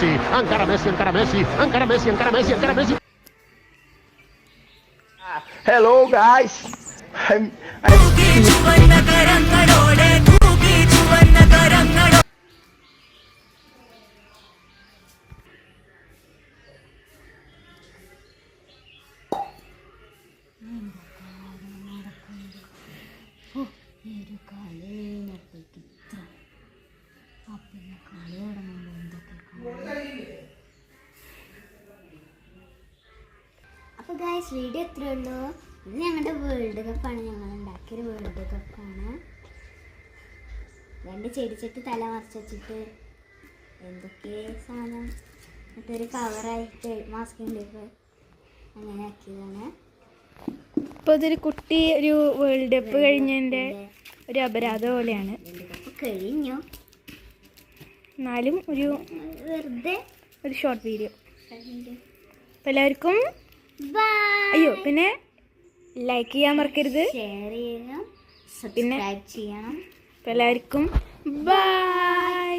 Messi, encara Messi, encara Messi, encara Messi, encara Messi, encara Messi. Hello guys, I'm അപ്പോൾ guys video എത്രയേ ഉള്ളൂ. ഇത് ഞങ്ങളുടെ world കപ്പാണ്, ഞങ്ങൾ ഉണ്ടാക്കിയൊരു വേൾഡ് കപ്പാണ്. 2 ചെടിച്ചട്ടി തല മറിച്ച് വെച്ചിട്ട് എന്തൊക്കെ സാധനം എന്നിട്ടൊരു കവറായിട്ട് മാസ്കിംഗ് ടേപ്പ് അങ്ങനെ ആക്കിയതാണ്. ഇപ്പോൾ ഇതൊരു കുട്ടി ഒരു വേൾഡ് കപ്പ് കഴിഞ്ഞതിൻ്റെ ഒരു അപരാധം പോലെയാണ്. വേൾഡ് കപ്പ് കഴിഞ്ഞു, എന്നാലും ഒരു വെറുതെ ഒരു ഷോർട്ട് വീഡിയോ. അപ്പോൾ എല്ലാവർക്കും ബൈ. അയ്യോ, പിന്നെ ലൈക്ക് ചെയ്യാൻ മറക്കരുത്, ഷെയർ ചെയ്യണം, പിന്നെ സബ്സ്ക്രൈബ് ചെയ്യണം. അപ്പോൾ എല്ലാവർക്കും ബൈ.